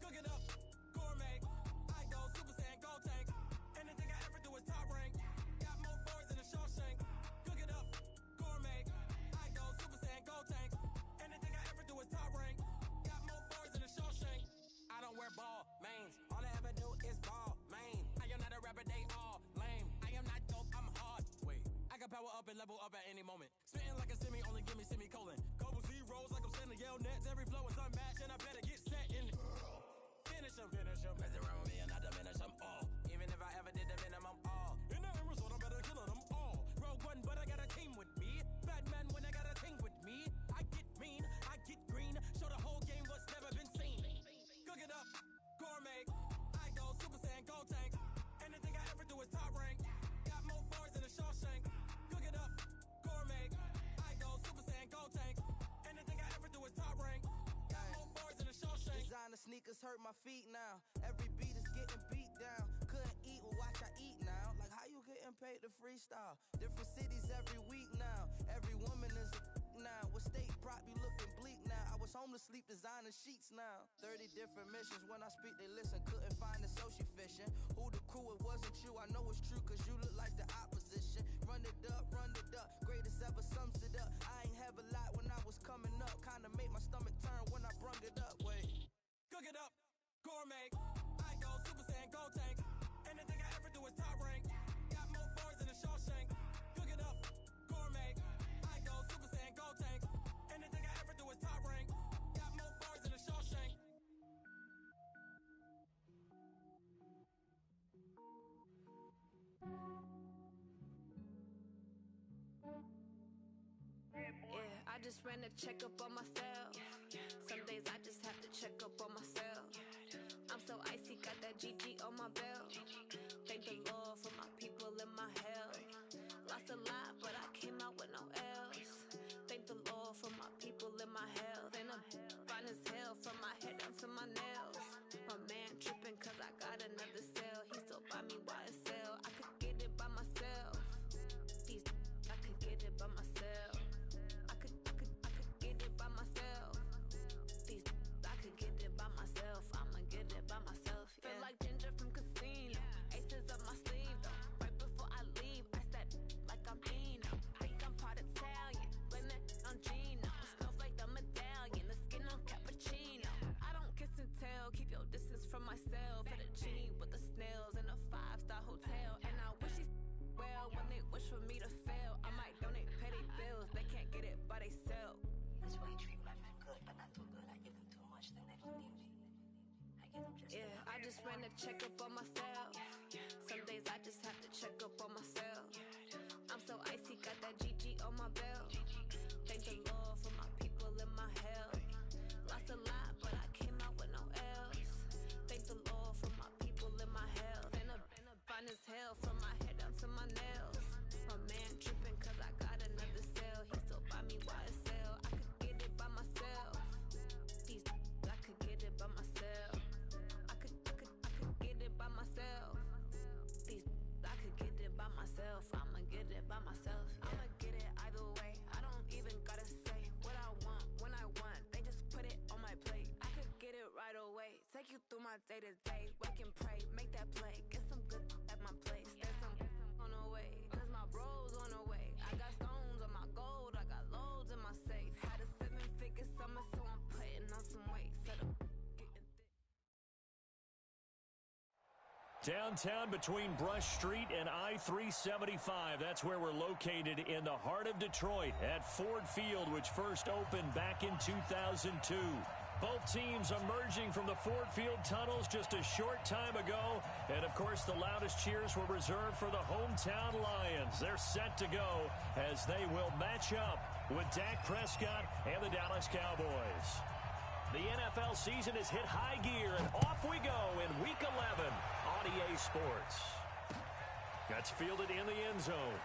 Cook it up, gourmet. I go Super Saiyan, Gold Tank. Anything I ever do is top rank. Got more boys in the Shawshank. Cook it up, gourmet. I go Super Saiyan, Gold Tank. Anything I ever do is top rank. Got more boys in the Shawshank. I don't wear ball mains. All I ever do is ball main. I am not a rapper, they all lame. I am not dope, I'm hard. Wait, I can power up and level up at any moment. Spitting like a semi, only give me semicolon. Couple zeros like I'm sending yell nets. Every flow is unmatched and I better get set in. Finish them. Mess around with me and I diminish them all. Even if I ever did the minimum all. In the end result, I'm better killing them all. Rogue One, but I got a team with me. Batman when I got a thing with me. I get mean, I get green. Show the whole game what's never been seen. Cook it up, gourmet. I go Super Saiyan, Gold Tank. Anything I ever do is top rank. Got more boys in the Shawshank. Cook it up, gourmet. I go Super Saiyan, Gold Tank. Anything I ever do is top rank. Got more boys in the Shawshank. Designer sneakers hurt my feet now. Every beat is getting beat down. Couldn't eat, well watch I eat now. Like how you getting paid to freestyle? Different cities every week now. Every woman is a now. With state prop you looking bleak now. I was home to sleep designer sheets now. 30 different missions. When I speak they listen. Couldn't find the social fishing. Who the crew, it wasn't you. I know it's true cause you look like the opposition. Run it up. Greatest ever sums it up. I ain't have a lot when I was coming up. Kinda made my stomach turn when I brung it up. Wait. Cook it up, gourmet. I go Super Saiyan, Gold Tank. Anything I ever do is top rank. Got more boys in the Shawshank. Cook it up, gourmet. I go Super Saiyan, Gold Tank. Anything I ever do is top rank. Got more boys in the Shawshank. Yeah, I just ran a checkup on myself. Some days I just have to check up on myself. I'm so icy, got that GG on my belt. Thank the Lord for my people and my health. Lost a lot, but I came out with no else. Thank the Lord for my people and my health. And I'm fine as hell from my head down to my nails. My man tripping cause I got another cell. He still buy me YSL. I could get it by myself. I could get it by myself. I could get it by myself. I could get it by myself. I'ma get it by myself. Yeah. Feel like Ginger from Casino. Aces up my sleeve though. Right before I leave, I said like I'm Dino. Think I'm part Italian. Blame that on Gino. Smells like the medallion. The skin on cappuccino. I don't kiss and tell. Keep your distance from myself. Fettuccine with the snails in a 5-star hotel. And I wish he's well when they wish for me to fail. I might donate petty bills. They can't get it by they sell. That's why you treat women good, but not too good. I give them too much, then they don't need me. I give them just yeah, I just ran a checkup on myself. Some days I just have to check up on myself. I'm so icy, got that GG on my belt. Thank the Lord for my people and my health. Lost a lot, but I came out with no else. Thank the Lord for my people and my health. And I'm fine as hell from my head down to my nails. My man tripping cause I got another cell. He still buy me YSL. I could get it by myself. I could get it by myself. I could get it by myself. I could get it by myself. I'ma get it by myself. Yeah. I'ma get it either way. I don't even gotta say what I want when I want. They just put it on my plate. I could get it right away. Take you through my day to day. Wake and pray, make that play. Get some good at my place. There's some on the way. Cause my bro's on the way. I got stones on my gold. I got loads in my safe. Had a 7-figure summer, so I'm putting on some weight. Set up. Downtown between Brush Street and I-375. That's where we're located in the heart of Detroit at Ford Field, which first opened back in 2002. Both teams emerging from the Ford Field tunnels just a short time ago. And, of course, the loudest cheers were reserved for the hometown Lions. They're set to go as they will match up with Dak Prescott and the Dallas Cowboys. The NFL season has hit high gear, and off we go in Week 11 on EA Sports. That's fielded in the end zone.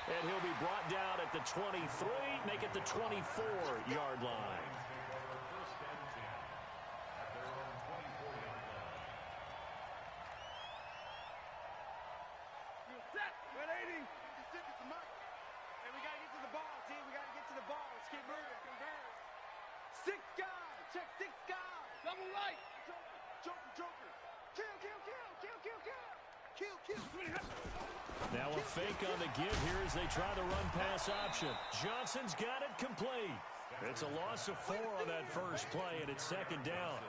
And he'll be brought down at the 23, make it the 24-yard line. Hey, we got to get to the ball, team. We got to get to the ball. Let's keep moving. Six guys. Check six guys. Double right. Joker. Kill. Now a fake on the give here as they try the run pass option. Johnson's got it complete. It's a loss of 4 on that first play, and it's second down.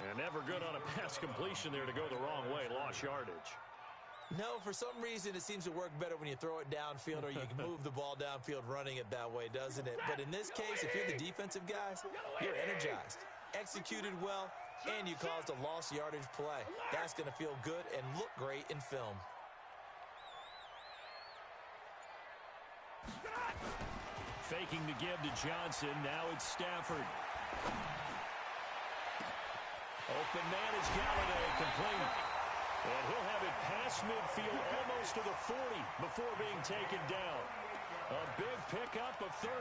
And never good on a pass completion there to go the wrong way. Lost yardage. No, for some reason it seems to work better when you throw it downfield or you can move the ball downfield running it that way, doesn't it? But in this case, if you're the defensive guys, you're energized, executed well, and you caused a lost yardage play. That's going to feel good and look great in film. Faking the give to Johnson. Now it's Stafford. Open man is Galladay, complete. And he'll have it past midfield almost to the 40 before being taken down. A big pickup of 38.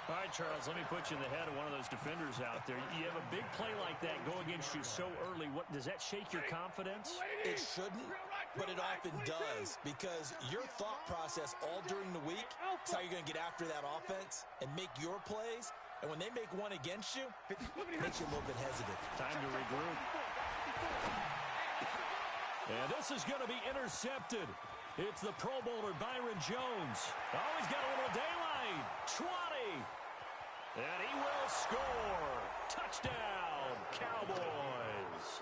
All right, Charles, let me put you in the head of one of those defenders out there. You have a big play like that go against you so early. What does that shake your confidence? It shouldn't, but it often does, because your thought process all during the week is how you're going to get after that offense and make your plays. And when they make one against you, it makes you a little bit hesitant. Time to regroup. And this is going to be intercepted. It's the Pro Bowler Byron Jones. Oh, he's got a little daylight. 20. And he will score. Touchdown, Cowboys.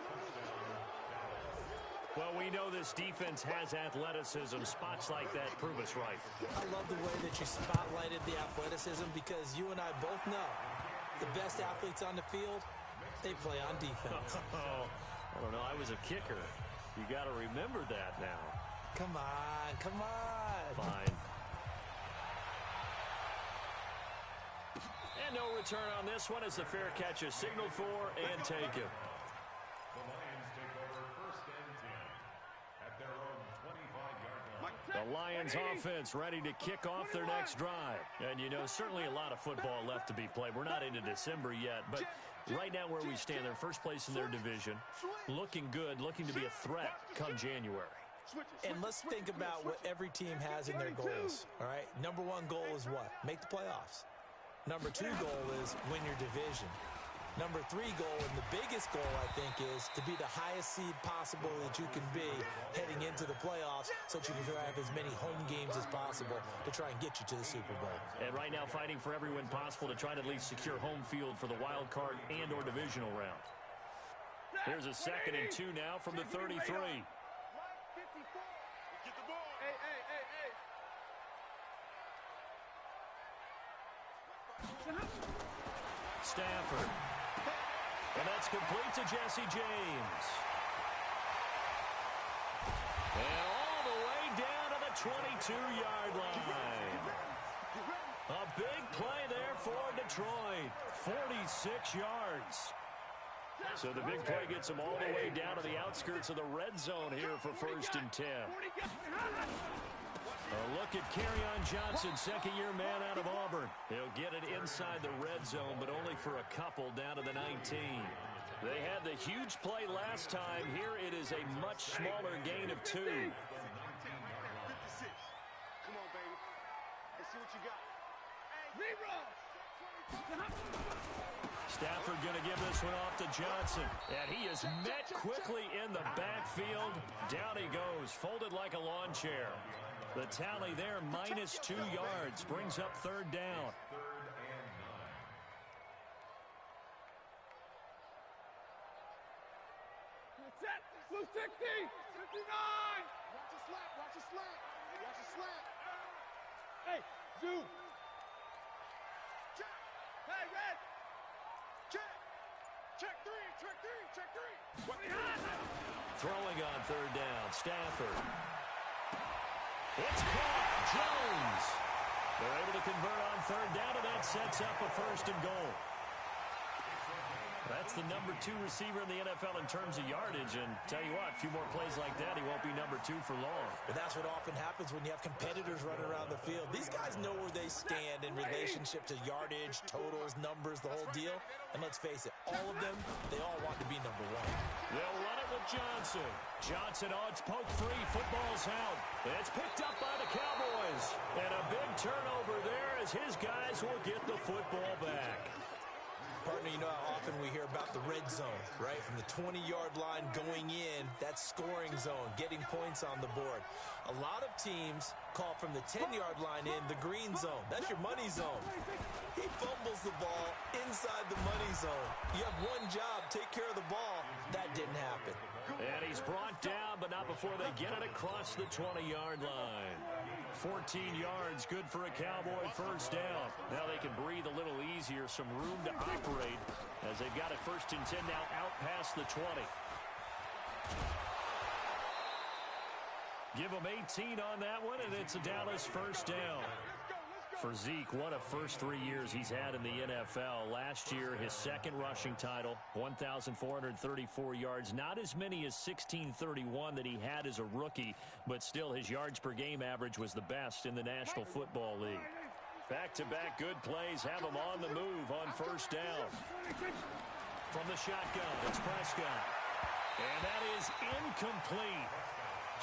Well, we know this defense has athleticism. Spots like that prove us right. I love the way that you spotlighted the athleticism, because you and I both know the best athletes on the field, they play on defense. I don't know. I was a kicker. You got to remember that now. Come on. Fine. And no return on this one as the fair catch is signaled for and taken. The Lions offense ready to kick off their next drive. And, you know, certainly a lot of football left to be played. We're not into December yet, but right now where we stand, they're first place in their division. Looking good, looking to be a threat come January. And let's think about what every team has in their goals, all right? Number 1 goal is what? Make the playoffs. Number 2 goal is win your division. Number 3 goal, and the biggest goal, I think, is to be the highest seed possible that you can be heading into the playoffs, so that you can have as many home games as possible to try and get you to the Super Bowl. And right now fighting for every win possible to try to at least secure home field for the wild card and or divisional round. Here's a 2nd and 2 now from the 33. Stafford. And that's complete to Jesse James. And all the way down to the 22-yard line. A big play there for Detroit. 46 yards. So the big play gets them all the way down to the outskirts of the red zone here for 1st and 10. A look at Kerryon Johnson, second-year man out of Auburn. He'll get it inside the red zone, but only for a couple down to the 19. They had the huge play last time. Here it is a much smaller gain of 2. 56. Come on, baby. Let's see what you got. Stafford going to give this one off to Johnson. And he is met quickly in the backfield. Down he goes, folded like a lawn chair. The tally there, minus 2 yards, brings up 3rd down. Blue 60, 59. Watch your slap, watch your slap. Watch your slap. Hey, Zoo. Check. Hey, Red. Check. Check 3, check 3, check 3. Throwing on 3rd down, Stafford. It's caught. Jones. They're able to convert on 3rd down, and that sets up a 1st and goal. That's the number 2 receiver in the NFL in terms of yardage. And tell you what, a few more plays like that, he won't be number 2 for long. But that's what often happens when you have competitors running around the field. These guys know where they stand in relationship to yardage, totals, numbers, the whole deal. And let's face it, all of them, they all want to be number 1. They'll run it with Johnson. Johnson, it's poked free. Football's out. It's picked up by the Cowboys. And a big turnover there as his guys will get the football back. Partner, you know how often we hear about the red zone, right? From the 20-yard line going in, that scoring zone, getting points on the board. A lot of teams call from the 10-yard line in the green zone. That's your money zone. He fumbles the ball inside the money zone. You have one job, take care of the ball. That didn't happen. And he's brought down, but not before they get it across the 20-yard line. 14 yards, good for a Cowboy first down. Now they can breathe a little easier, some room to operate as they've got it 1st and 10 now out past the 20. Give them 18 on that one, and it's a Dallas first down. For Zeke, what a first 3 years he's had in the NFL. Last year, his second rushing title, 1,434 yards. Not as many as 1,631 that he had as a rookie, but still his yards per game average was the best in the National Football League. Back-to-back good plays have him on the move on first down. From the shotgun, it's Prescott. And that is incomplete.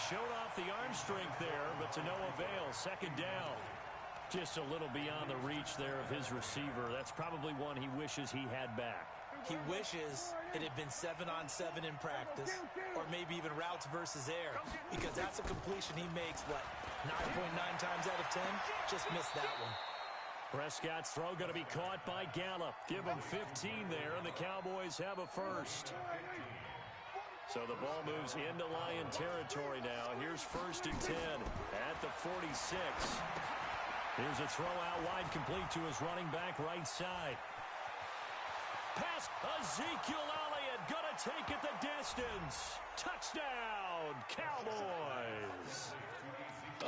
Showed off the arm strength there, but to no avail. Second down. Just a little beyond the reach there of his receiver. That's probably one he wishes he had back. He wishes it had been 7-on-7 in practice, or maybe even routes versus air, because that's a completion he makes, 9.9 times out of 10? Just missed that one. Prescott's throw going to be caught by Gallup. Give him 15 there, and the Cowboys have a first. So the ball moves into Lion territory now. Here's 1st and 10 at the 46. Here's a throw out wide, complete to his running back right side. Pass, Ezekiel Elliott gonna take it the distance. Touchdown, Cowboys.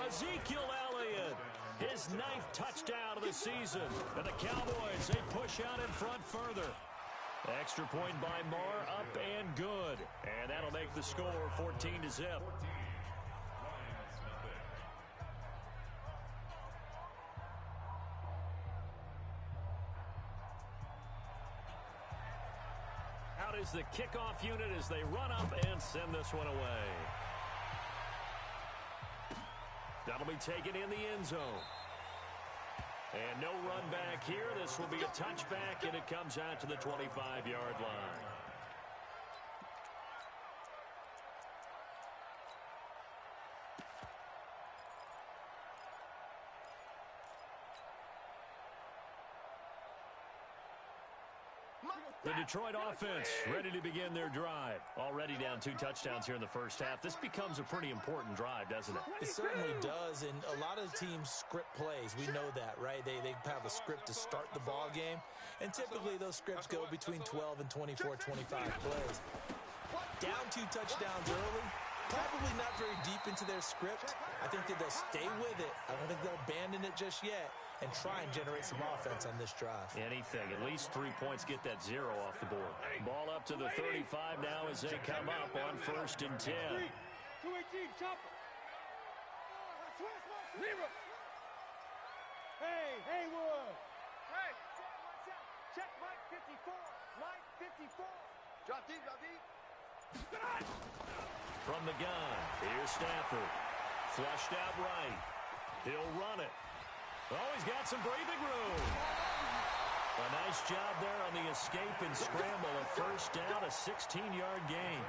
Ezekiel Elliott, his 9th touchdown of the season. And the Cowboys, they push out in front further. Extra point by Marr, up and good. And that'll make the score 14-0. Out is the kickoff unit as they run up and send this one away. That'll be taken in the end zone. And no run back here. This will be a touchback, and it comes out to the 25-yard line. The Detroit offense ready to begin their drive. Already down 2 touchdowns here in the first half. This becomes a pretty important drive, doesn't it? It certainly does, and a lot of teams script plays. We know that, right? They have a script to start the ball game, and typically those scripts go between 12 and 24, 25 plays. Down 2 touchdowns early, probably not very deep into their script. I think that they'll stay with it. I don't think they'll abandon it just yet and try and generate some offense on this drive. Anything. At least 3 points get that 0 off the board. Ball up to the 35 now as they come up on 1st and 10. 218, chopper. Zero. Hey, Haywood. Hey, check Mike 54. Mike 54. Drop deep, drop deep. From the gun, here's Stafford. Flushed out right. He'll run it. Oh, he's got some breathing room. A nice job there on the escape and scramble. A first down, a 16-yard gain.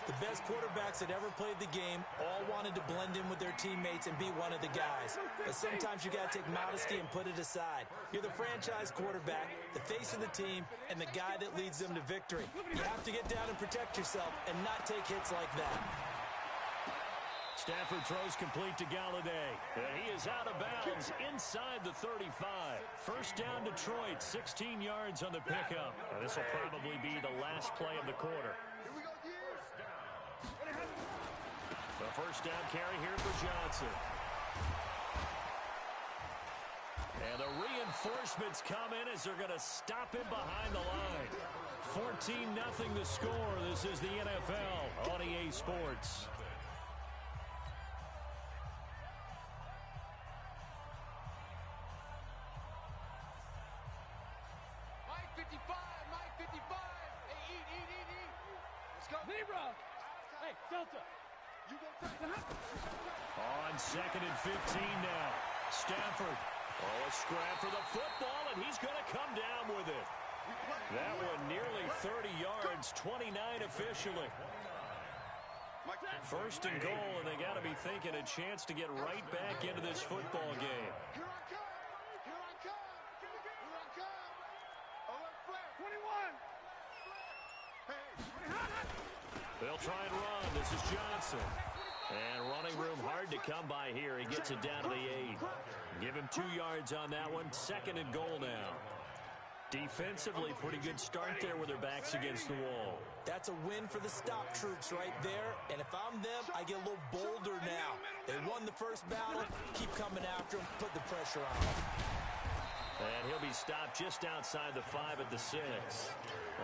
The best quarterbacks that ever played the game all wanted to blend in with their teammates and be one of the guys. But sometimes you got to take modesty and put it aside. You're the franchise quarterback, the face of the team, and the guy that leads them to victory. You have to get down and protect yourself and not take hits like that. Stafford throws complete to Galladay. And he is out of bounds inside the 35. First down Detroit, 16 yards on the pickup. This will probably be the last play of the quarter. The first down carry here for Johnson. And the reinforcements come in as they're going to stop him behind the line. 14-0 the score. This is the NFL on EA Sports. Mike 55, Mike 55. Hey, eat. Let's go. Zebra. Hey, Delta. You go first. On 2nd and 15 now. Stafford. Oh, a scrap for the football, and he's going to come down with it. That one nearly 30 yards, 29 officially. First and goal, and they got to be thinking a chance to get right back into this football game. Here I come. Here I come. Here I come. Alert flag. 21. Hey. They'll try and run. This is Johnson. And running room hard to come by here. He gets it down to the 8. Give him 2 yards on that one. 2nd and goal now. Defensively, pretty good start there with their backs against the wall. That's a win for the stop troops right there. And if I'm them, I get a little bolder now. They won the first battle. Keep coming after them. Put the pressure on them. And he'll be stopped just outside the 5 at the 6.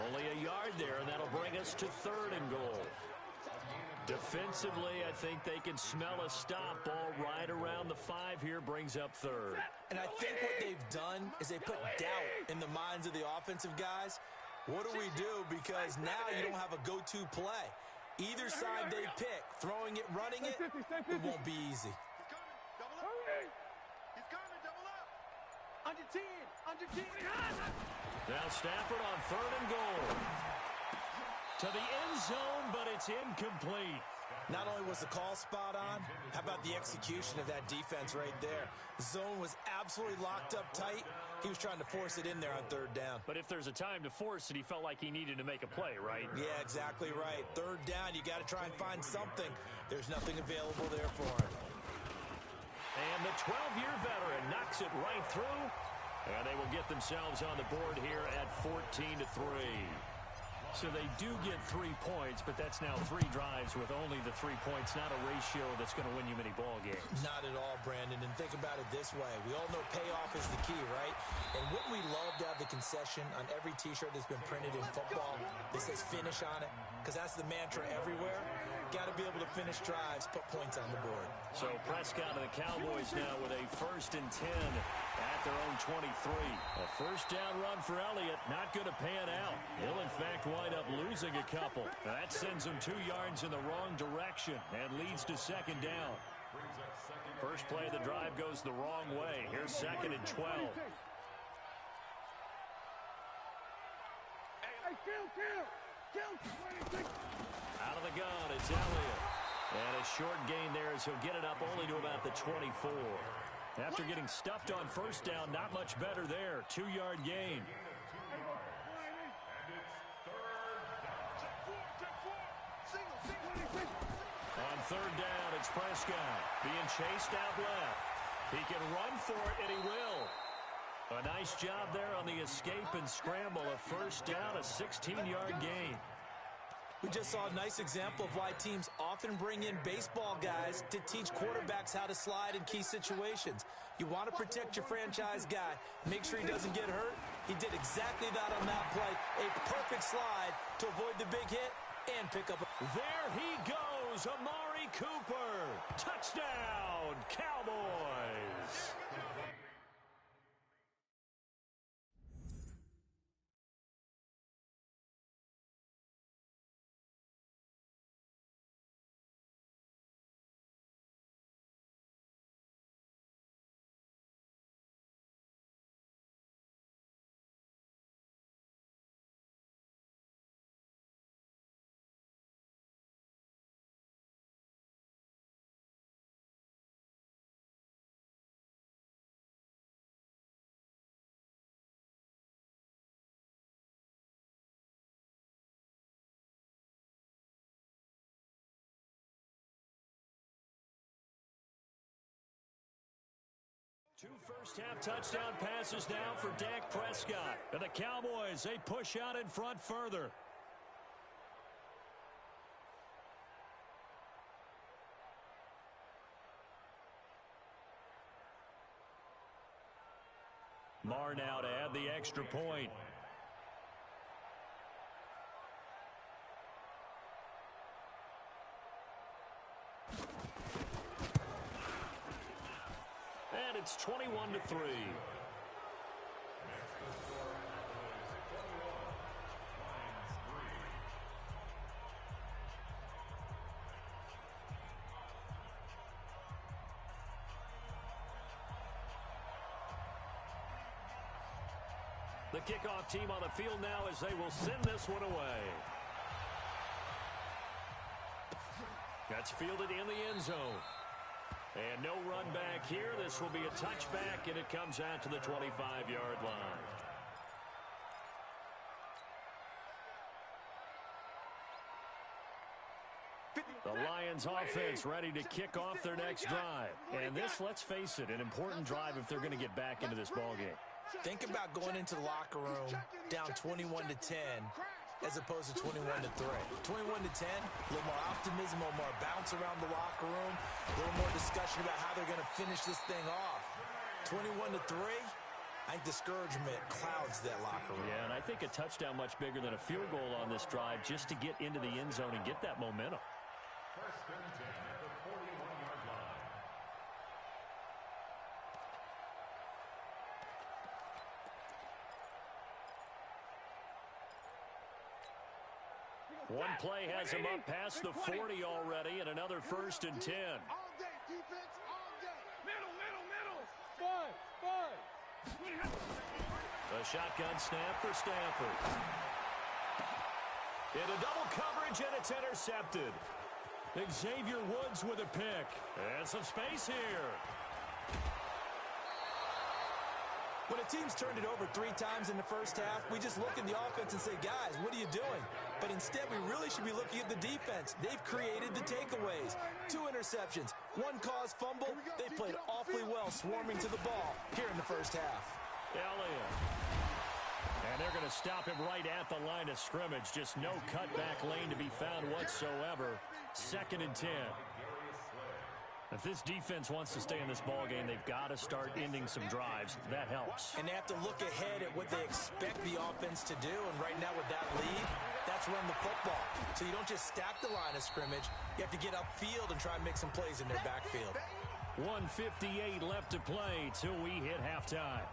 Only a yard there, and that'll bring us to 3rd and goal. Defensively, I think they can smell a stop. Ball right around the 5 here, brings up 3rd. And I think what they've done is they put doubt in the minds of the offensive guys. What do we do? Because now you don't have a go-to play. Either side they pick, throwing it, running it, it won't be easy. He's coming. Double up. He's coming. Double up. Under 10. Under 10. Now Stafford on 3rd and goal. To the end zone, but it's incomplete. Not only was the call spot on, how about the execution of that defense right there? The zone was absolutely locked up tight. He was trying to force it in there on 3rd down. But if there's a time to force it, he felt like he needed to make a play, right? Yeah, exactly right. 3rd down, you got to try and find something. There's nothing available there for him. And the 12-year veteran knocks it right through. And they will get themselves on the board here at 14-3. So they do get 3 points, but that's now 3 drives with only the 3 points, not a ratio that's going to win you many ball games. Not at all, Brandon. And think about it this way. We all know payoff is the key, right? And wouldn't we love to have the concession on every T-shirt that's been printed in football that says finish on it? Because that's the mantra everywhere. Got to be able to finish drives, put points on the board. So Prescott and the Cowboys now with a 1st and 10 at their own 23. A first down run for Elliott, not going to pan out. He'll, in fact, wind up losing a couple. That sends him 2 yards in the wrong direction and leads to 2nd down. First play of the drive goes the wrong way. Here's 2nd and 12. Out of the gun, it's Elliott. And a short gain there as he'll get it up only to about the 24. After getting stuffed on first down, not much better there. 2-yard gain. On 3rd down, it's Prescott being chased out left. He can run for it, and he will. A nice job there on the escape and scramble. A first down, a 16-yard gain. We just saw a nice example of why teams often bring in baseball guys to teach quarterbacks how to slide in key situations. You want to protect your franchise guy. Make sure he doesn't get hurt. He did exactly that on that play. A perfect slide to avoid the big hit and pick up. There he goes, Amari Cooper. Touchdown, Cowboys. Two first-half touchdown passes now for Dak Prescott. And the Cowboys, they push out in front further. Marr now to add the extra point. It's 21-3. The kickoff team on the field now as they will send this one away. That's fielded in the end zone. And no run back here. This will be a touchback, and it comes out to the 25-yard line. The Lions offense ready to kick off their next drive. And this, let's face it, an important drive if they're going to get back into this ballgame. Think about going into the locker room down 21-10 as opposed to 21-3. 21-10, a little more optimism, a little more bounce around the locker room, a little more discussion about how they're going to finish this thing off. 21-3, I think discouragement clouds that locker room. Yeah, and I think a touchdown much bigger than a field goal on this drive just to get into the end zone and get that momentum. First and 10 at the 41-yard line. One play has him up past the 40 already, and another first and 10. All day, defense, all day. Middle. Five. A shotgun snap for Stanford. Into double coverage, and it's intercepted. Xavier Woods with a pick. And some space here. When a team's turned it over 3 times in the first half, we just look at the offense and say, guys, what are you doing? But instead, we really should be looking at the defense. They've created the takeaways. 2 interceptions, 1 caused fumble. They played awfully well swarming to the ball here in the first half. Elliott. And they're going to stop him right at the line of scrimmage. Just no cutback lane to be found whatsoever. 2nd and 10. If this defense wants to stay in this ballgame, they've got to start ending some drives. That helps. And they have to look ahead at what they expect the offense to do. And right now with that lead, that's run the football. So you don't just stack the line of scrimmage. You have to get upfield and try and make some plays in their backfield. 1:58 left to play till we hit halftime.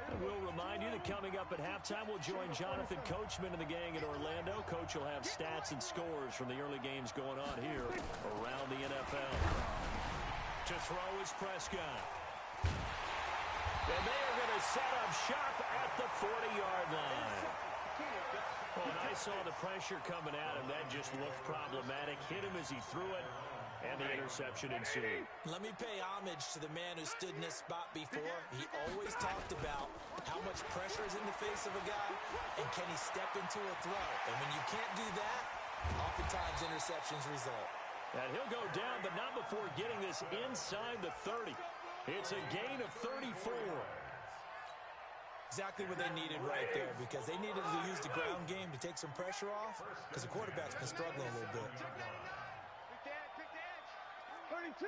And we'll remind you that coming up at halftime, we'll join Jonathan Coachman and the gang in Orlando. Coach will have stats and scores from the early games going on here around the NFL. To throw is Prescott. And they are going to set up shop at the 40-yard line. Well, I saw the pressure coming at him. That just looked problematic. Hit him as he threw it. And the interception ensued. Let me pay homage to the man who stood in this spot before. He always talked about how much pressure is in the face of a guy and can he step into a throw. And when you can't do that, oftentimes interceptions result. And he'll go down, but not before getting this inside the 30. It's a gain of 34. Exactly what they needed right there, because they needed to use the ground game to take some pressure off, because the quarterback's been struggling a little bit. 32.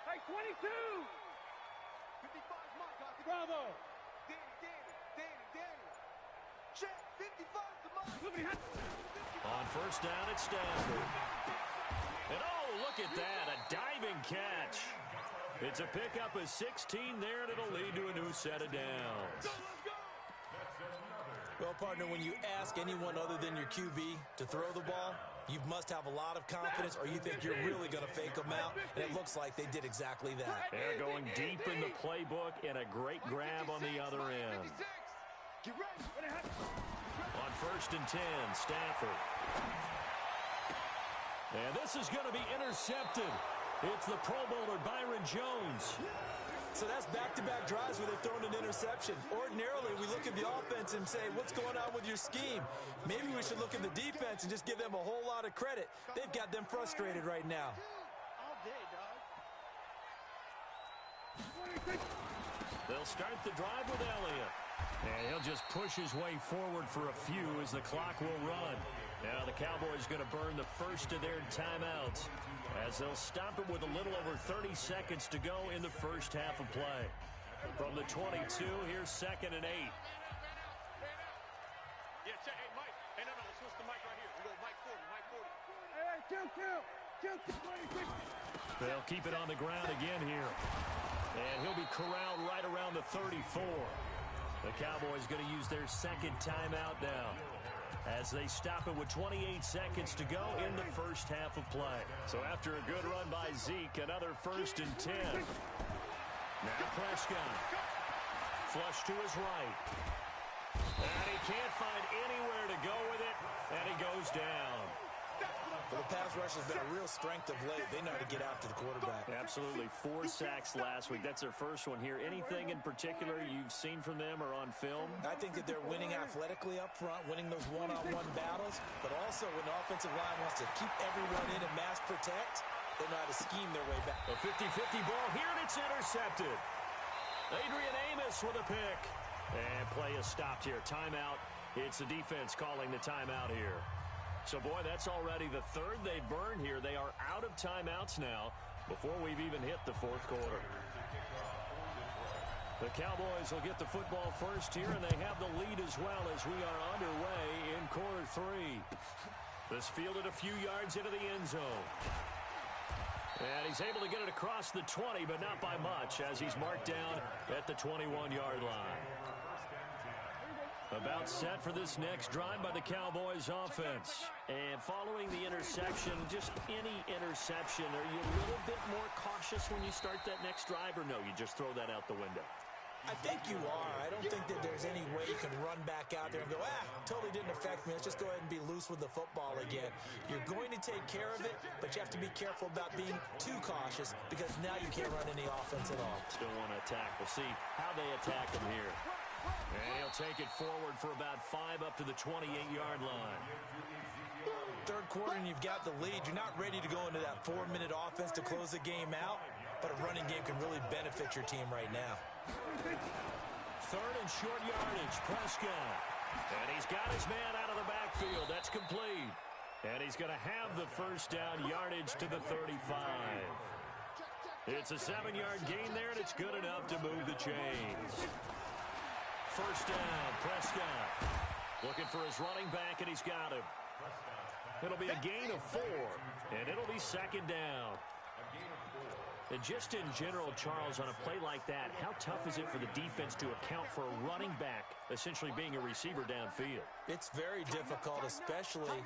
Hey, 22. 55's my guy. Bravo. Danny. Check. 55's the mark. On first down at Stanford. And oh, look at that. A diving catch. It's a pickup of 16 there, and it'll lead to a new set of downs. Well, partner, when you ask anyone other than your QB to throw the ball, you must have a lot of confidence, or you think you're really going to fake them out, and it looks like they did exactly that. They're going deep in the playbook, and a great grab on the other end. On first and 10, Stafford. And this is going to be intercepted. It's the Pro Bowler Byron Jones. So that's back-to-back drives where they've thrown an interception. Ordinarily, we look at the offense and say, what's going on with your scheme? Maybe we should look at the defense and just give them a whole lot of credit. They've got them frustrated right now. All day, dog. They'll start the drive with Elliott. And he'll just push his way forward for a few as the clock will run. Now the Cowboys going to burn the first of their timeouts as they'll stop it with a little over 30 seconds to go in the first half of play. From the 22, here's 2nd and 8. Yeah, check. Hey, Mike. Hey, no, let's switch the mic right here. We go Mike 40. Hey, kill. They'll keep it on the ground again here. And he'll be corralled right around the 34. The Cowboys going to use their second timeout now as they stop it with 28 seconds to go in the first half of play. So after a good run by Zeke, another 1st and 10. Now Prescott. Flush to his right. And he can't find anywhere to go with it, and he goes down. Well, the pass rush has been a real strength of late. They know how to get after the quarterback. Absolutely. 4 sacks last week. That's their first one here. Anything in particular you've seen from them or on film? I think that they're winning athletically up front, winning those one-on-one battles, but also when the offensive line wants to keep everyone in and mass protect, they know how to scheme their way back. A 50-50 ball here, and it's intercepted. Adrian Amos with a pick. And play is stopped here. Timeout. It's the defense calling the timeout here. So, boy, that's already the 3rd they've burned here. They are out of timeouts now before we've even hit the 4th quarter. The Cowboys will get the football first here, and they have the lead as well as we are underway in quarter 3. This fielded a few yards into the end zone. And he's able to get it across the 20, but not by much, as he's marked down at the 21-yard line. About set for this next drive by the Cowboys offense. And following the interception, just any interception, are you a little bit more cautious when you start that next drive, or no, you just throw that out the window? I think you are. I don't think that there's any way you can run back out there and go, totally didn't affect me. Let's just go ahead and be loose with the football again. You're going to take care of it, but you have to be careful about being too cautious because now you can't run any offense at all. Still want to attack. We'll see how they attack him here. And he'll take it forward for about 5 up to the 28-yard line. 3rd quarter and you've got the lead. You're not ready to go into that 4-minute offense to close the game out, but a running game can really benefit your team right now. 3rd and short yardage, Prescott. And he's got his man out of the backfield. That's complete. And he's going to have the first down yardage to the 35. It's a 7-yard gain there, and it's good enough to move the chains. First down, Prescott. Looking for his running back, and he's got him. It'll be a gain of 4, and it'll be 2nd down. And just in general, Charles, on a play like that, how tough is it for the defense to account for a running back essentially being a receiver downfield? It's very difficult, especially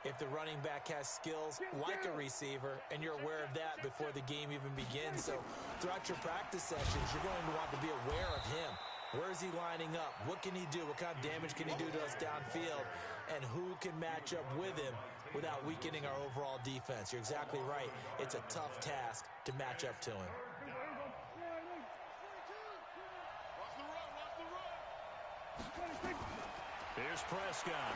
if the running back has skills like a receiver, and you're aware of that before the game even begins. So throughout your practice sessions, you're going to want to be aware of him. Where is he lining up? What can he do? What kind of damage can he do to us downfield? And who can match up with him without weakening our overall defense? You're exactly right. It's a tough task to match up to him. Here's Prescott.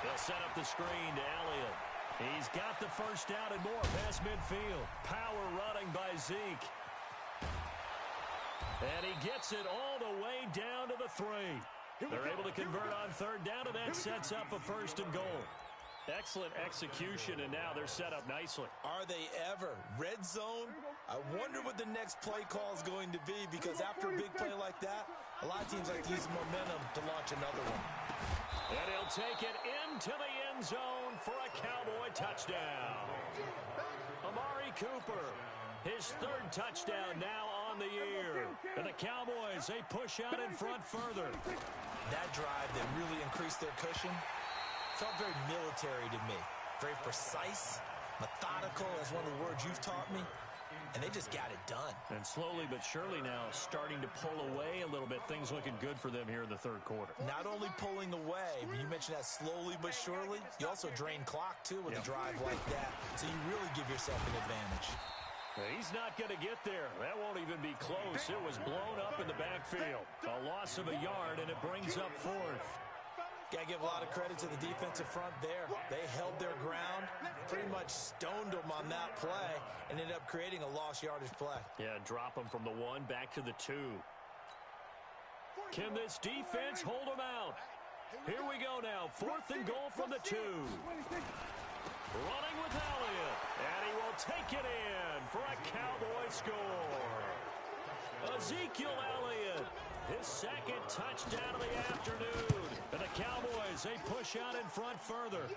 They'll set up the screen to Elliott. He's got the first down and more past midfield. Power running by Zeke. And he gets it all the way down to the 3. They're able to convert on 3rd down, and that sets up a 1st and goal. Excellent execution, and now they're set up nicely. Are they ever? Red zone? I wonder what the next play call is going to be, because after a big play like that, a lot of teams like to use momentum to launch another one. And he'll take it into the end zone for a Cowboy touchdown. Amari Cooper, his 3rd touchdown now on the year. And the Cowboys, they push out in front further. That drive that really increased their cushion felt very military to me. Very precise, methodical, that's one of the words you've taught me. And they just got it done. And slowly but surely now starting to pull away a little bit. Things looking good for them here in the 3rd quarter. Not only pulling away, but you mentioned that slowly but surely. You also drain clock, too, with a drive like that. So you really give yourself an advantage. He's not going to get there. That won't even be close. It was blown up in the backfield. A loss of a yard, and it brings up 4th. Got to give a lot of credit to the defensive front there. They held their ground, pretty much stoned them on that play, and ended up creating a lost yardage play. Yeah, drop them from the 1 back to the 2. Can this defense hold them out? Here we go now. 4th and goal from the 2. Running with Elliott, and he will take it in for a Cowboy score. Ezekiel Elliott, his 2nd touchdown of the afternoon. And the Cowboys, they push out in front further.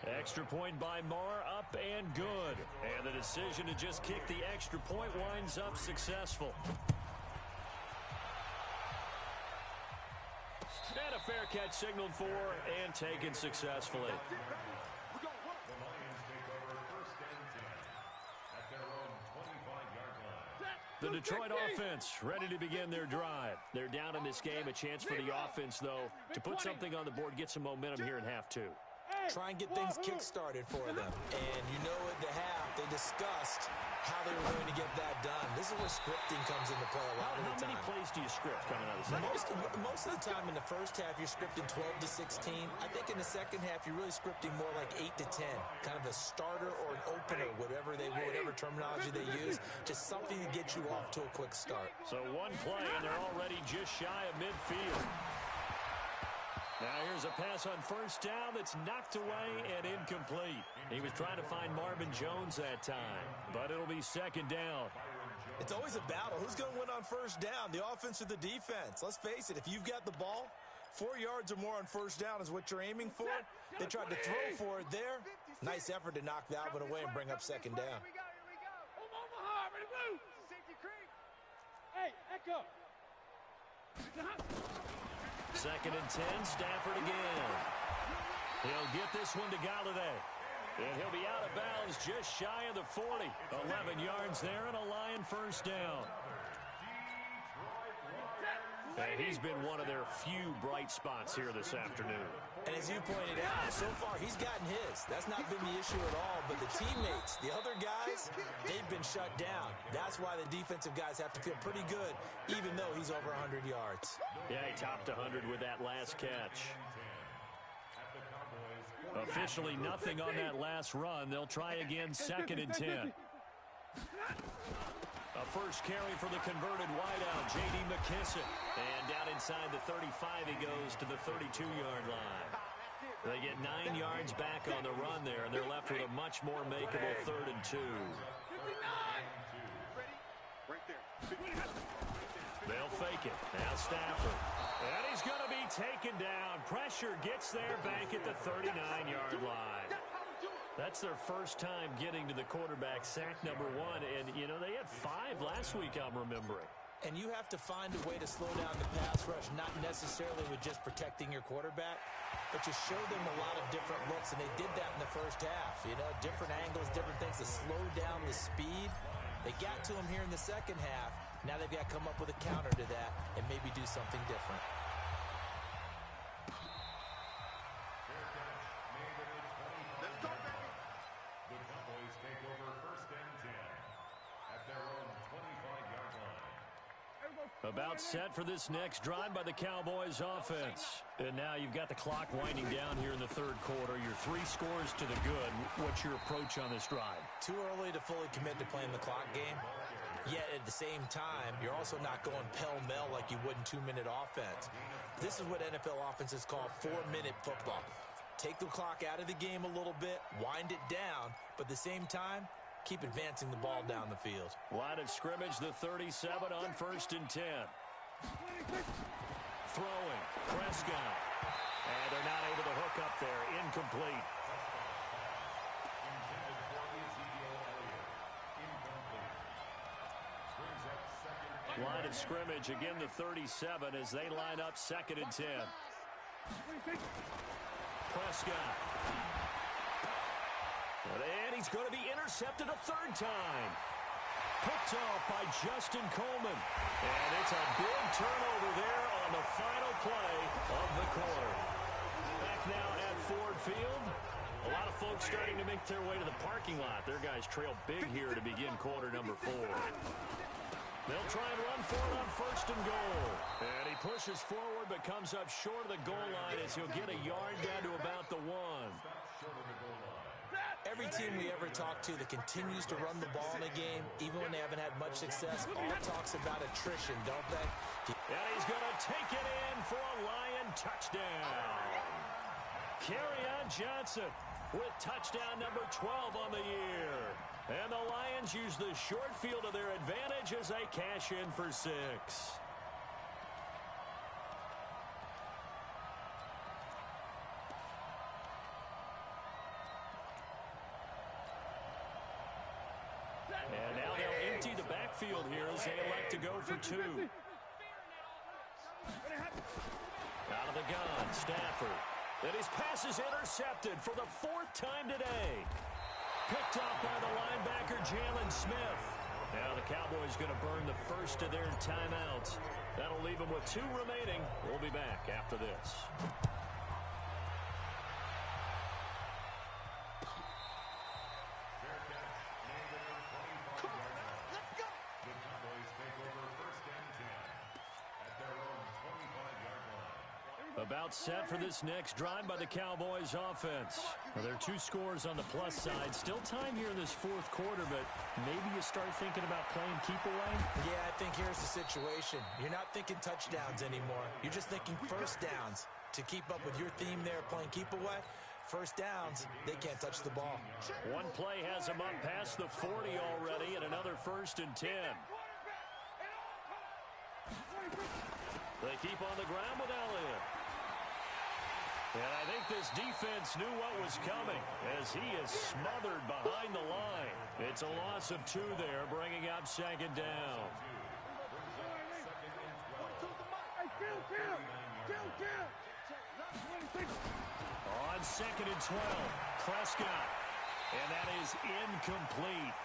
Extra point by Marr, up and good. And the decision to just kick the extra point winds up successful. And a fair catch signaled for and taken successfully. The Detroit offense ready to begin their drive. They're down in this game. A chance for the offense, though, to put something on the board, get some momentum here in half two. Try and get things kick-started for them. And you know at the half, they discussed how they were going to get that done. This is where scripting comes into play a lot of the time. How many plays do you script coming out of the second? Most of the time in the first half, you're scripting 12 to 16. I think in the second half, you're really scripting more like 8 to 10. Kind of a starter or an opener, whatever terminology they use. Just something to get you off to a quick start. So one play, and they're already just shy of midfield. Now here's a pass on first down that's knocked away and incomplete. He was trying to find Marvin Jones that time, but it'll be second down. It's always a battle. Who's going to win on first down, the offense or the defense? Let's face it, if you've got the ball, 4 yards or more on first down is what you're aiming for. They tried to throw for it there. Nice effort to knock that one away and bring up second down. Hey, Echo. Second and 10, Stafford again. He'll get this one to Galladay. And he'll be out of bounds just shy of the 40. 11 yards there and a Lion first down. And he's been one of their few bright spots here this afternoon. And as you pointed out, so far he's gotten his. That's not been the issue at all. But the teammates, the other guys, they've been shut down. That's why the defensive guys have to feel pretty good, even though he's over 100 yards. Yeah, he topped 100 with that last catch. Officially nothing on that last run. They'll try again, second and 10. A first carry for the converted wideout, J.D. McKissick. And down inside the 35, he goes to the 32-yard line. They get 9 yards back on the run there, and they're left with a much more makeable 3rd and 2. They'll fake it. Now Stafford. And he's going to be taken down. Pressure gets there back at the 39-yard line. That's their first time getting to the quarterback, sack number 1. And, you know, they had 5 last week, I'm remembering. And you have to find a way to slow down the pass rush, not necessarily with just protecting your quarterback, but you show them a lot of different looks, and they did that in the first half. You know, different angles, different things to slow down the speed. They got to him here in the second half. Now they've got to come up with a counter to that and maybe do something different. About set for this next drive by the Cowboys offense. And now you've got the clock winding down here in the third quarter. You're 3 scores to the good. What's your approach on this drive? Too early to fully commit to playing the clock game. Yet at the same time, you're also not going pell-mell like you would in 2-minute offense. This is what NFL offenses call 4-minute football. Take the clock out of the game a little bit, wind it down, but at the same time, keep advancing the ball down the field. Line of scrimmage, the 37 on 1st and 10. Throwing, Prescott. And they're not able to hook up there. Incomplete. Line of scrimmage, again the 37 as they line up 2nd and 10. Prescott. And he's going to be intercepted a 3rd time. Picked off by Justin Coleman. And it's a big turnover there on the final play of the quarter. Back now at Ford Field. A lot of folks starting to make their way to the parking lot. Their guys trail big here to begin quarter number 4. They'll try and run for it on 1st and goal. And he pushes forward but comes up short of the goal line as he'll get a yard down to about the 1. Every team we ever talk to that continues to run the ball in a game, even when they haven't had much success, all talks about attrition, don't they? And he's going to take it in for a Lion touchdown. Kerryon Johnson with touchdown number 12 on the year. And the Lions use the short field to their advantage as they cash in for 6. backfield here as they elect to go for two. Out of the gun, Stafford. And his pass is intercepted for the fourth time today. Picked off by the linebacker, Jalen Smith. Now the Cowboys going to burn the first of their timeouts. That'll leave them with 2 remaining. We'll be back after this. About set for this next drive by the Cowboys offense. Well, there are 2 scores on the plus side. Still time here in this fourth quarter, but maybe you start thinking about playing keep away? Yeah, I think here's the situation. You're not thinking touchdowns anymore. You're just thinking first downs. To keep up with your theme there, playing keep away, first downs, they can't touch the ball. One play has them up past the 40 already, and another 1st and 10. They keep on the ground with Elliott. And I think this defense knew what was coming as he is smothered behind the line. It's a loss of 2 there, bringing up 2nd down. On 2nd and 12, Prescott. And that is incomplete.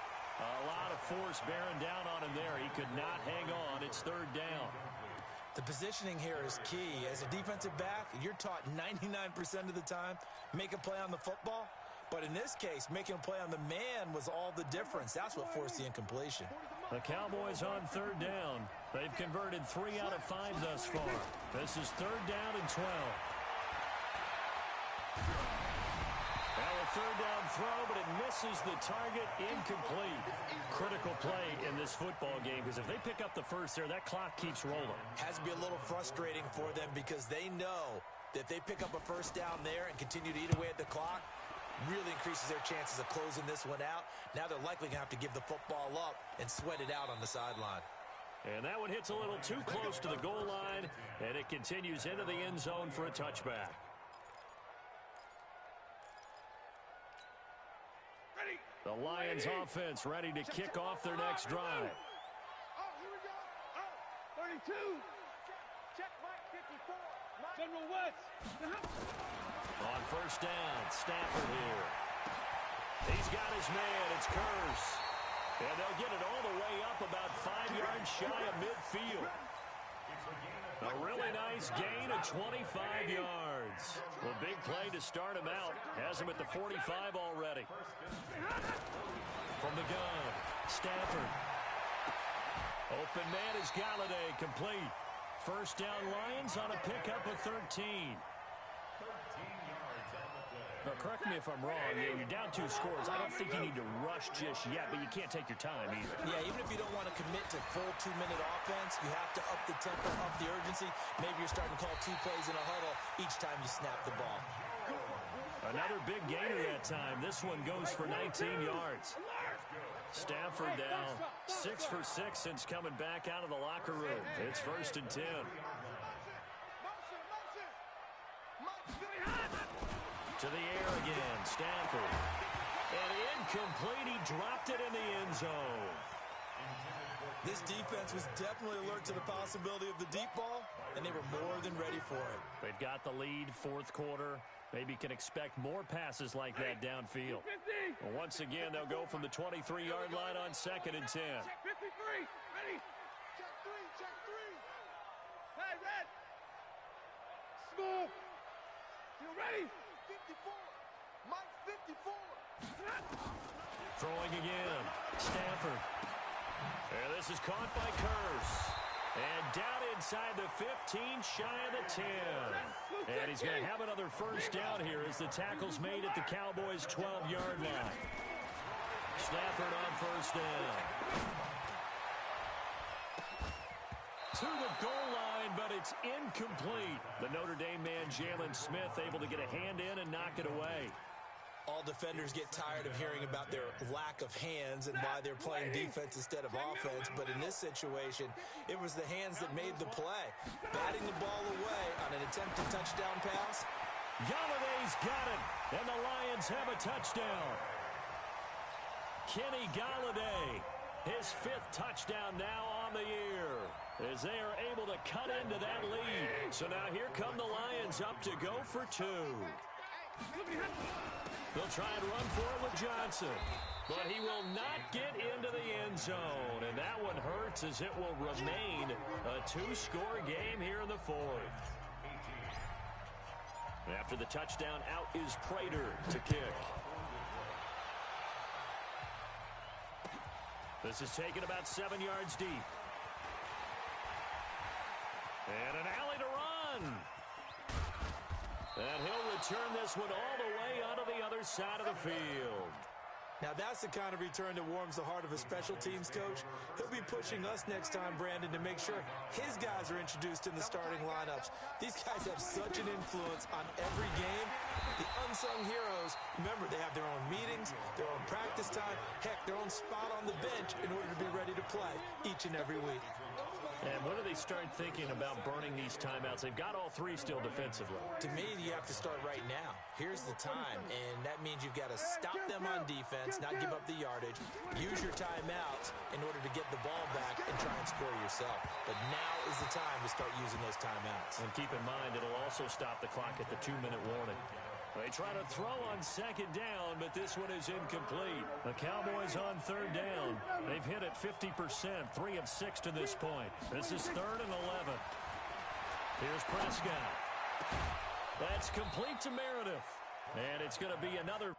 A lot of force bearing down on him there. He could not hang on. It's 3rd down. The positioning here is key. As a defensive back, you're taught 99% of the time, make a play on the football. But in this case, making a play on the man was all the difference. That's what forced the incompletion. The Cowboys on 3rd down. They've converted 3 out of 5 thus far. This is 3rd down and 12. Now a 3rd down throw, but it misses the target, incomplete. Critical play in this football game, because if they pick up the first there, that clock keeps rolling. Has to be a little frustrating for them because they know that if they pick up a first down there and continue to eat away at the clock, really increases their chances of closing this one out. Now they're likely going to have to give the football up and sweat it out on the sideline. And that one hits a little too close to the goal line, and it continues into the end zone for a touchback. The Lions offense ready to kick off their next drive. Oh, here we go. Oh, 32. Check Mike 54. General West. On 1st down, Stafford here. He's got his man. It's Curse. And they'll get it all the way up about 5 yards shy of midfield. A really nice gain of 25 yards. Well, big play to start him out. Has him at the 45 already. From the gun, Stafford. Open man is Galladay, complete. 1st down Lions on a pickup of 13. Now, correct me if I'm wrong. You're down 2 scores. I don't think you need to rush just yet, but you can't take your time either. Yeah, even if you don't want to commit to full 2-minute offense, you have to up the tempo, up the urgency. Maybe you're starting to call 2 plays in a huddle each time you snap the ball. Another big gainer that time. This one goes for 19 yards. Stafford now 6 for 6 since coming back out of the locker room. It's 1st and 10. To the air again, Stafford. And incomplete, he dropped it in the end zone. This defense was definitely alert to the possibility of the deep ball, and they were more than ready for it. They've got the lead, 4th quarter. Maybe can expect more passes like that downfield. Well, once again, they'll go from the 23-yard line on 2nd and 10. Check 53. Ready. Check 3. Check 3. Hey, red. Small. You ready? 54. Mike 54. Throwing again. Stafford. And this is caught by Curse. And down inside the 15, shy of the 10. And he's going to have another 1st down here as the tackle's made at the Cowboys' 12-yard line. Stafford on 1st down. To the goal line, but it's incomplete. The Notre Dame man, Jalen Smith, able to get a hand in and knock it away. All defenders get tired of hearing about their lack of hands and why they're playing defense instead of offense. But in this situation, it was the hands that made the play. Batting the ball away on an attempted touchdown pass. Galladay's got it, and the Lions have a touchdown. Kenny Galladay His 5th touchdown now on the year as they are able to cut into that lead. So now here come the Lions up to go for 2. They'll try and run for it with Johnson, but he will not get into the end zone, and that one hurts as it will remain a 2-score game here in the 4th. After the touchdown, out is Prater to kick. This is taken about 7 yards deep. And an alley to run. And he'll return this one all the way onto the other side of the field. Now that's the kind of return that warms the heart of a special teams coach. He'll be pushing us next time, Brandon, to make sure his guys are introduced in the starting lineups. These guys have such an influence on every game. The unsung heroes, remember, they have their own meetings, their own practice time, heck, their own spot on the bench in order to be ready to play each and every week. And when do they start thinking about burning these timeouts? They've got all 3 still defensively. To me, you have to start right now. Here's the time, and that means you've got to stop them on defense, not give up the yardage, use your timeouts in order to get the ball back and try and score yourself. But now is the time to start using those timeouts. And keep in mind, it'll also stop the clock at the 2-minute warning. They try to throw on 2nd down, but this one is incomplete. The Cowboys on 3rd down. They've hit it 50%, 3 of 6 to this point. This is 3rd and 11. Here's Prescott. That's complete to Meredith. And it's going to be another.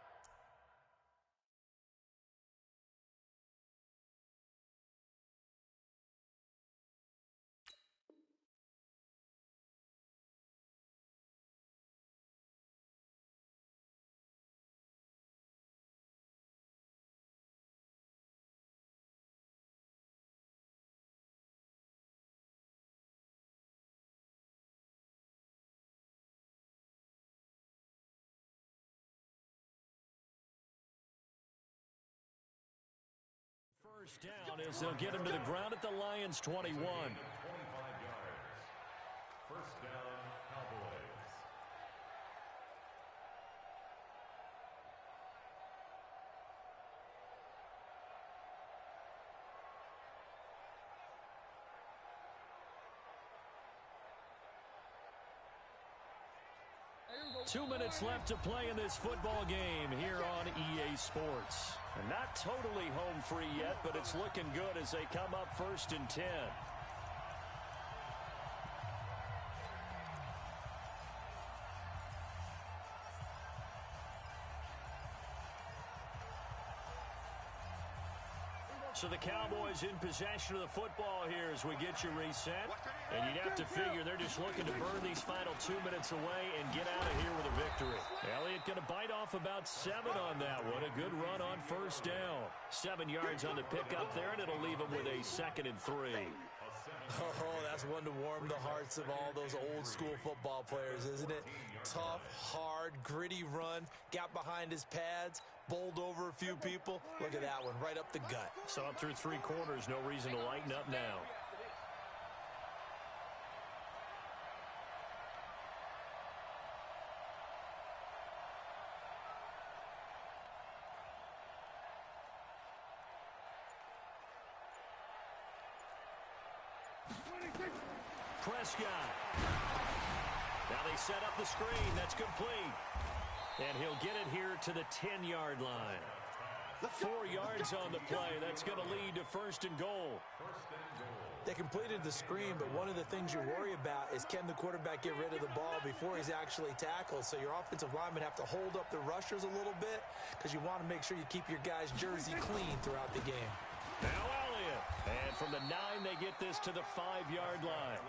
First down as they'll get him to the ground at the Lions' 21. 25 yards. First down, Cowboys. Two minutes left to play in this football game here on EA Sports. And not totally home free yet, but it's looking good as they come up 1st and 10. So the Cowboys in possession of the football here as we get you reset. And you'd have to figure they're just looking to burn these final 2 minutes away and get out of here with a victory. Elliott going to bite off about 7 on that one. A good run on 1st down. 7 yards on the pickup there, and it'll leave them with a 2nd and 3. Oh, that's one to warm the hearts of all those old school football players, isn't it? Tough, hard, gritty run, got behind his pads, bowled over a few people. Look at that one, right up the gut. So up through 3 quarters, no reason to lighten up now. Prescott. Now they set up the screen. That's complete. And he'll get it here to the 10-yard line. 4 yards on the play. That's going to lead to 1st and goal. They completed the screen, but one of the things you worry about is can the quarterback get rid of the ball before he's actually tackled? So your offensive linemen have to hold up the rushers a little bit because you want to make sure you keep your guy's jersey clean throughout the game. Now Elliott. And from the 9, they get this to the 5-yard line.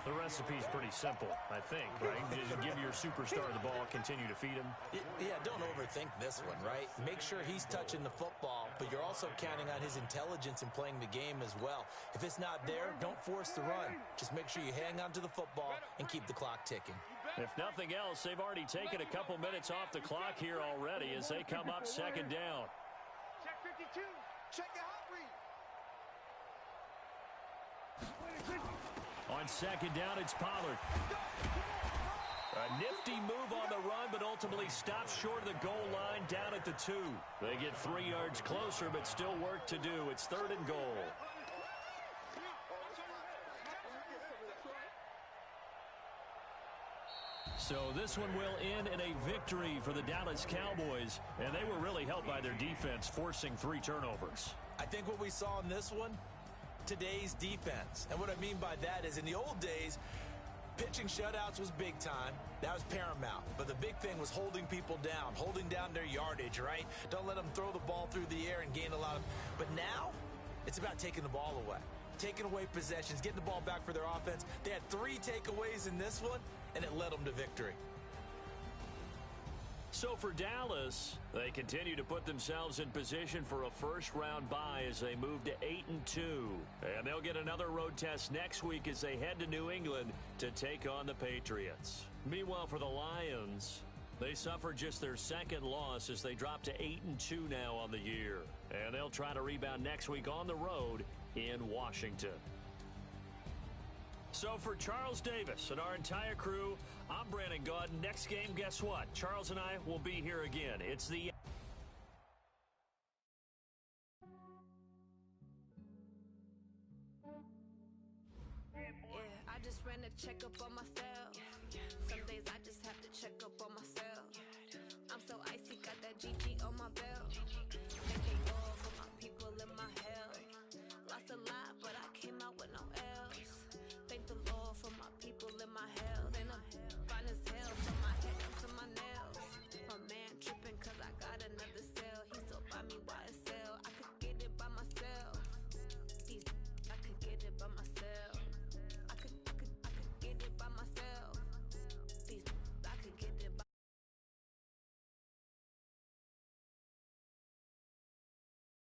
The recipe's pretty simple, I think, right? Just give your superstar the ball, continue to feed him. Yeah, don't overthink this one, right? Make sure he's touching the football, but you're also counting on his intelligence in playing the game as well. If it's not there, don't force the run. Just make sure you hang on to the football and keep the clock ticking. If nothing else, they've already taken a couple minutes off the clock here already as they come up 2nd down. Check 52. Check the hot read. On 2nd down, it's Pollard. A nifty move on the run, but ultimately stops short of the goal line down at the 2. They get 3 yards closer, but still work to do. It's 3rd and goal. So this one will end in a victory for the Dallas Cowboys, and they were really helped by their defense, forcing 3 turnovers. I think what we saw in this one, today's defense. And what I mean by that is in the old days, pitching shutouts was big time. That was paramount. But the big thing was holding people down, holding down their yardage, right? Don't let them throw the ball through the air and gain a lot of... But now, it's about taking the ball away. Taking away possessions, getting the ball back for their offense. They had 3 takeaways in this one, and it led them to victory. So for Dallas, they continue to put themselves in position for a first-round bye as they move to 8-2. And they'll get another road test next week as they head to New England to take on the Patriots. Meanwhile, for the Lions, they suffered just their 2nd loss as they drop to 8-2 now on the year. And they'll try to rebound next week on the road in Washington. So for Charles Davis and our entire crew, I'm Brandon Gaudin. Next game, guess what? Charles and I will be here again. It's the... Yeah, I just ran a checkup on myself. Some days I just have to check up on myself.